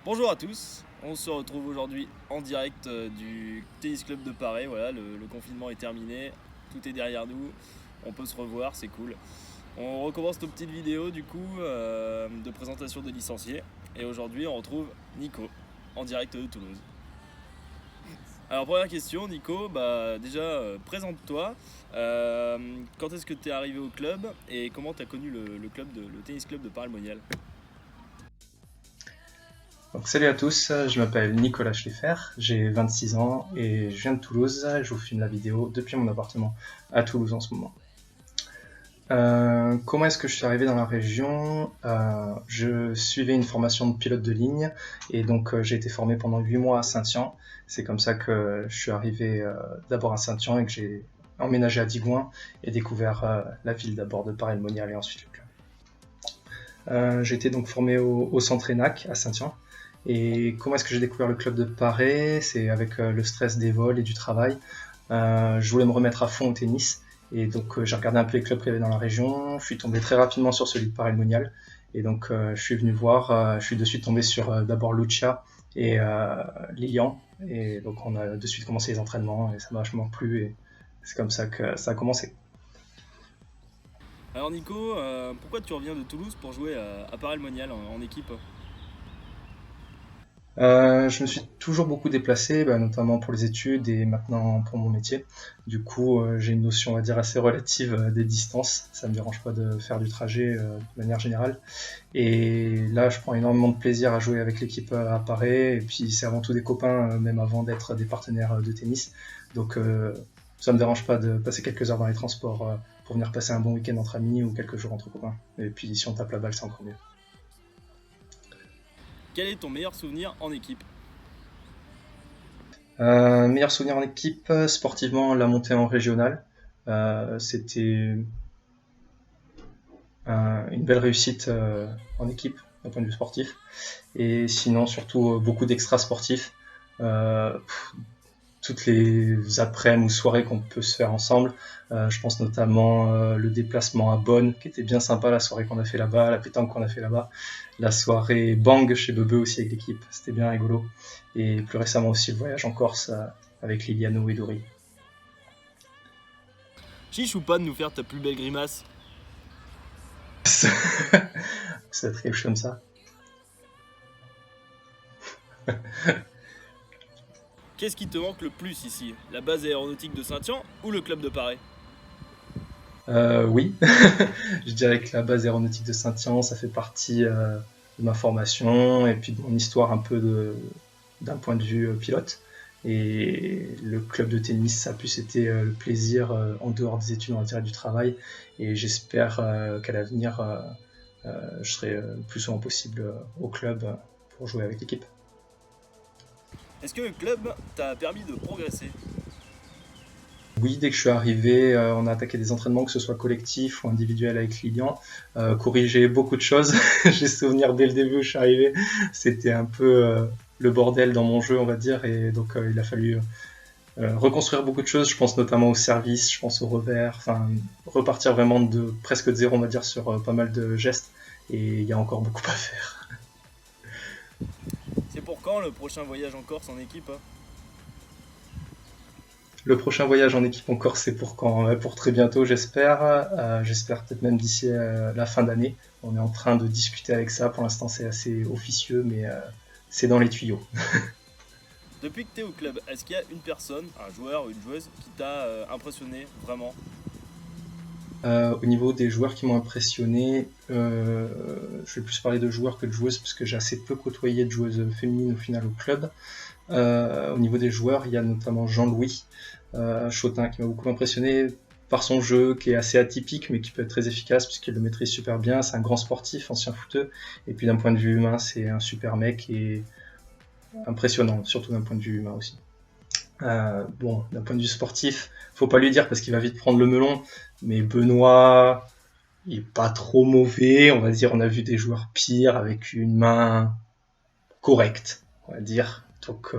Bonjour à tous, on se retrouve aujourd'hui en direct du Tennis Club de Paris. Voilà, le confinement est terminé, tout est derrière nous, on peut se revoir, c'est cool. On recommence nos petites vidéos du coup de présentation des licenciés. Et aujourd'hui on retrouve Nico en direct de Toulouse. Alors première question Nico, déjà présente-toi. Quand est-ce que tu es arrivé au club et comment tu as connu le Tennis Club de Paris-le-Monial? Donc, salut à tous, je m'appelle Nicolas Schleffer, j'ai 26 ans et je viens de Toulouse. Je vous filme la vidéo depuis mon appartement à Toulouse en ce moment. Comment est-ce que je suis arrivé dans la région? Je suivais une formation de pilote de ligne et donc j'ai été formé pendant 8 mois à Saint-Yan. C'est comme ça que je suis arrivé d'abord à Saint-Yan et que j'ai emménagé à Digoin et découvert la ville d'abord de Paray-le-Monial et ensuite le club. J'ai été donc formé au centre ENAC à Saint-Yan. Et comment est-ce que j'ai découvert le club de Paray? C'est avec le stress des vols et du travail. Je voulais me remettre à fond au tennis. Et donc j'ai regardé un peu les clubs qu'il y avait dans la région. Je suis tombé très rapidement sur celui de Paray-le-Monial. Et donc je suis venu voir. Je suis de suite tombé sur d'abord Lucia et Lilian. Et donc on a de suite commencé les entraînements et ça m'a vachement plu. Et c'est comme ça que ça a commencé. Alors Nico, pourquoi tu reviens de Toulouse pour jouer à Paray-le-Monial en équipe? Je me suis toujours beaucoup déplacé, notamment pour les études et maintenant pour mon métier. Du coup, j'ai une notion, on va dire, assez relative des distances. Ça me dérange pas de faire du trajet de manière générale. Et là, je prends énormément de plaisir à jouer avec l'équipe à Paris. Et puis, c'est avant tout des copains, même avant d'être des partenaires de tennis. Donc, ça me dérange pas de passer quelques heures dans les transports pour venir passer un bon week-end entre amis ou quelques jours entre copains. Et puis, si on tape la balle, c'est encore mieux. Quel est ton meilleur souvenir en équipe? Meilleur souvenir en équipe, sportivement, la montée en régional. C'était une belle réussite en équipe d'un point de vue sportif. Et sinon, surtout, beaucoup d'extra sportifs. Euh, Toutes les après-midi ou soirées qu'on peut se faire ensemble. Je pense notamment le déplacement à Bonn, qui était bien sympa, la soirée qu'on a fait là-bas, la pétanque qu'on a fait là-bas, la soirée Bang chez Bebe aussi avec l'équipe, c'était bien rigolo. Et plus récemment aussi le voyage en Corse avec Liliano et Dori. Chiche ou pas de nous faire ta plus belle grimace? Ça triche comme ça. Qu'est-ce qui te manque le plus ici? La base aéronautique de Saint-Yan ou le club de Paris? Oui, je dirais que la base aéronautique de Saint-Yan, ça fait partie de ma formation et puis de mon histoire un peu d'un point de vue pilote. Et le club de tennis, ça a plus été le plaisir en dehors des études, on va dire, et du travail. Et j'espère qu'à l'avenir, je serai le plus souvent possible au club pour jouer avec l'équipe. Est-ce que le club t'a permis de progresser? Oui, dès que je suis arrivé, on a attaqué des entraînements, que ce soit collectif ou individuel avec Lilian, corrigé beaucoup de choses. J'ai souvenir dès le début où je suis arrivé, c'était un peu le bordel dans mon jeu, on va dire, et donc il a fallu reconstruire beaucoup de choses. Je pense notamment au service, je pense au revers, enfin repartir vraiment de presque de zéro, on va dire, sur pas mal de gestes. Et il y a encore beaucoup à faire. C'est pour quand le prochain voyage en Corse en équipe? Le prochain voyage en équipe en Corse, c'est pour quand? Pour très bientôt, j'espère. J'espère peut-être même d'ici la fin d'année. On est en train de discuter avec ça. Pour l'instant, c'est assez officieux, mais c'est dans les tuyaux. Depuis que t'es au club, est-ce qu'il y a une personne, un joueur ou une joueuse qui t'a impressionné vraiment? Au niveau des joueurs qui m'ont impressionné, je vais plus parler de joueurs que de joueuses, parce que j'ai assez peu côtoyé de joueuses féminines au final au club. Au niveau des joueurs, il y a notamment Jean-Louis Chotin qui m'a beaucoup impressionné par son jeu qui est assez atypique mais qui peut être très efficace puisqu'il le maîtrise super bien. C'est un grand sportif, ancien footeux. Et puis d'un point de vue humain, c'est un super mec et impressionnant, surtout d'un point de vue humain aussi. Bon, d'un point de vue sportif, faut pas lui dire parce qu'il va vite prendre le melon, mais Benoît, il est pas trop mauvais. On va dire, on a vu des joueurs pires avec une main correcte, on va dire. Donc,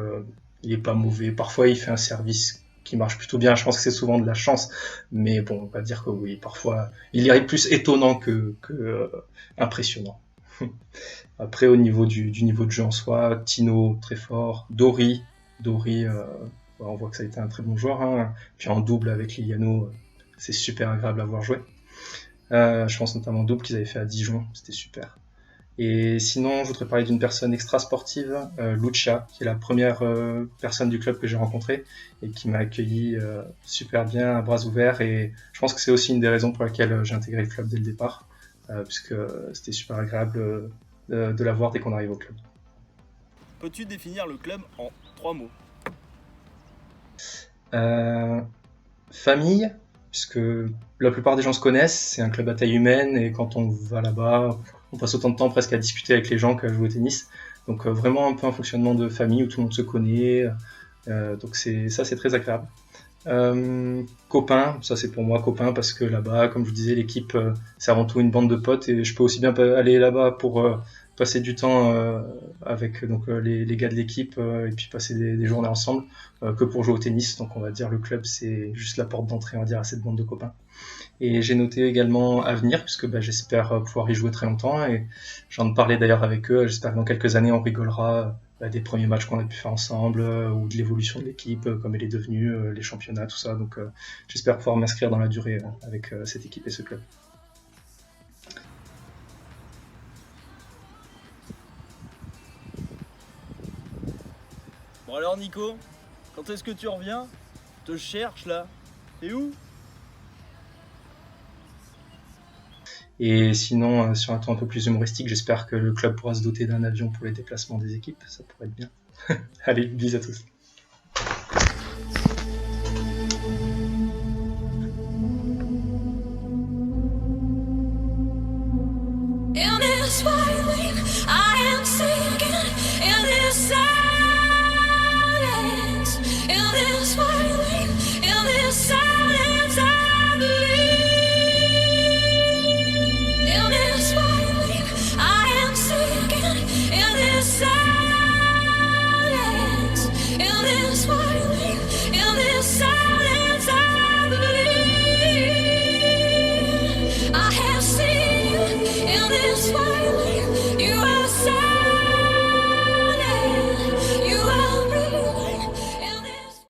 il est pas mauvais. Parfois, il fait un service qui marche plutôt bien. Je pense que c'est souvent de la chance. Mais bon, on va dire que oui, parfois, il est plus étonnant que impressionnant. Après, au niveau du niveau de jeu en soi, Tino, très fort. Dori, on voit que ça a été un très bon joueur, hein. Puis en double avec Liliano, c'est super agréable à voir jouer. Je pense notamment au double qu'ils avaient fait à Dijon, c'était super. Et sinon, je voudrais parler d'une personne extra sportive, Lucia, qui est la première personne du club que j'ai rencontrée et qui m'a accueilli super bien, à bras ouverts. Et je pense que c'est aussi une des raisons pour laquelle j'ai intégré le club dès le départ, puisque c'était super agréable de la voir dès qu'on arrive au club. Peux-tu définir le club en 3 mots? Famille, puisque la plupart des gens se connaissent, c'est un club à taille humaine et quand on va là-bas, on passe autant de temps presque à discuter avec les gens qu'à jouer au tennis. Donc vraiment un peu un fonctionnement de famille où tout le monde se connaît. Donc c'est très agréable. Copain, ça c'est pour moi copain parce que là-bas, comme je vous disais, l'équipe c'est avant tout une bande de potes et je peux aussi bien aller là-bas pour passer du temps avec les gars de l'équipe et puis passer des journées ensemble que pour jouer au tennis. Donc on va dire le club c'est juste la porte d'entrée on va dire à cette bande de copains. Et j'ai noté également Avenir puisque j'espère pouvoir y jouer très longtemps et j'en parlais d'ailleurs avec eux. J'espère que dans quelques années on rigolera des premiers matchs qu'on a pu faire ensemble ou de l'évolution de l'équipe, comme elle est devenue, les championnats, tout ça. Donc j'espère pouvoir m'inscrire dans la durée avec cette équipe et ce club. Bon alors Nico, quand est-ce que tu reviens? Je te cherche là. T'es où? Et sinon, sur un ton un peu plus humoristique, j'espère que le club pourra se doter d'un avion pour les déplacements des équipes. Ça pourrait être bien. Allez, bisous à tous.